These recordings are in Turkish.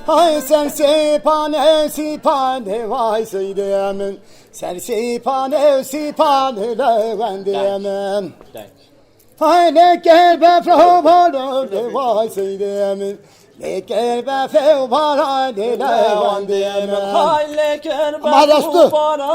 Hay sen sipane vay seydemin. Sen sipane levendemin. Hay leker be frovalo vay seydemin. Leker be frovalo levendemin. Hay leker be frovalo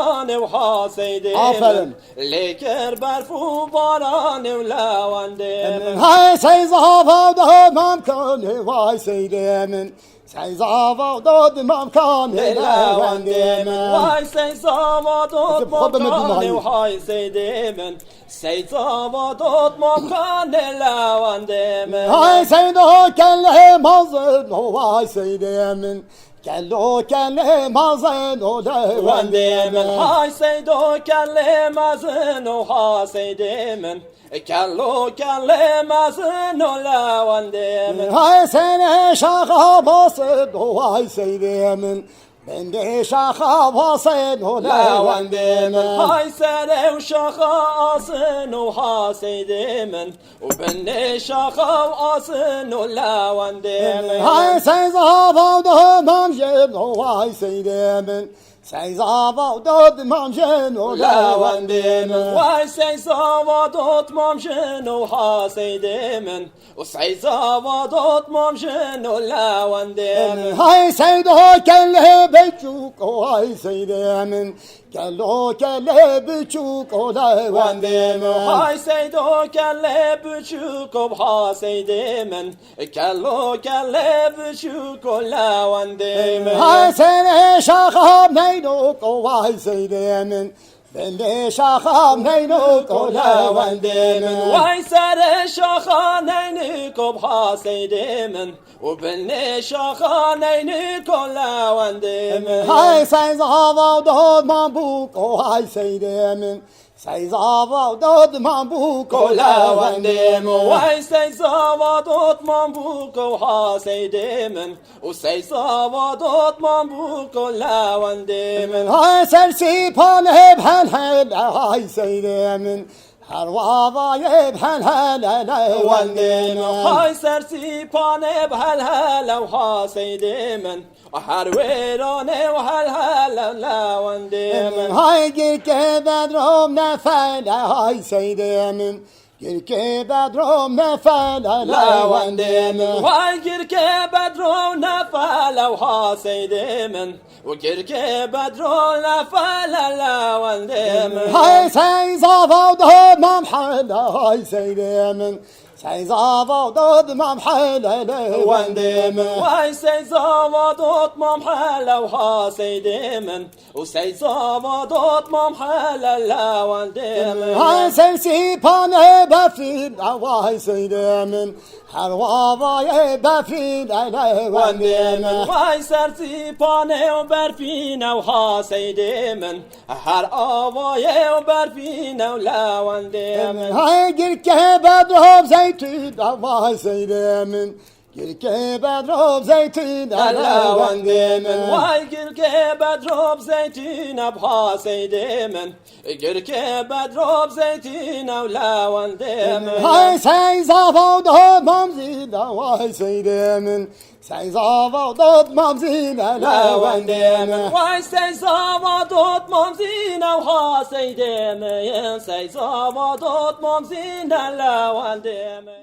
vay seydemin. Aferin. Leker be frovalo levendemin. Hay sen zavada mamkane vay seydemin. Sen zavada mamkane levendemin. Vay sen zavada mamkane vay seydemin. Sen zavada mamkane levendemin. Hay sen o kelle mazın o vay seydemin. Kello kelle mazın o levendemin. Hay sen o kelle mazın o ha seydemin. Kello kelle mazın o levendemin. Hay sen şaka basın o vay seydemin. Ben de şaka basın o levendemin. Hay sen şaka asın o ha seydemin. Ben de şaka asın o levendemin. Hay sen zavada mamjen o vay seydemin. Sen zavada mamjen o levendemin. Vay sen zavada mamjen o ha seydemin. Sen zavada mamjen o levendemin. Hay sen de kelle becuk o vay seydemin. Kello kelle becuk o levendemin. Hay sen de kelle buçuk o ha seydemin. Kello kelle buçuk o levendemin. Hay sen şakam neynuk o vay seydemin. Ben de şakam neynuk o levendemin. Vay sen şaka neynuk o ha seydemin. Ben de şaka neynuk o levendemin. Hay sen zavada mambuk o vay seydemin. Sen zavada mambuk o levendemin. Vay sen zavadot mambuk o ha seydemin. Sen zavadot mambuk o levendemin. Hay sen sipane bhel hay seydemin. Her vavayı bhel levendemin. Hay sersi pane bhel hel ha seydemin. Her verane hel levendemin. Hay girke bedrom nefele hay seydemin. Girke bedrom nefele levendemin. Vay girke bedro nefele ha seydemin. Girke bedro nefele levendemin. Hay sen zavada mamhele hay seydemin. Sen zavada mamhele levendemin. Vay sen zavadot mamhele ha seydemin. Sen zavadot mamhele levendemin. Hay sen sipane befil vay seydemin. Her vavayı befil levendemin. Vay sersi pane berfine ha seydemin. Her avaya berfine levendemin. Hay girke bedrom zeytun vay seydemin. Girke bedrom zeytun levendemin. Vay girke bedrob zeytin abha seydemin. Girke bedrob zeytin levendemin. Hay sen zavada mamzina vay seydemin. Sen zavada mamzina levendemin. Vay sen zavadot mamzina ha seydemin. Sen zavadot mamzina levendemin.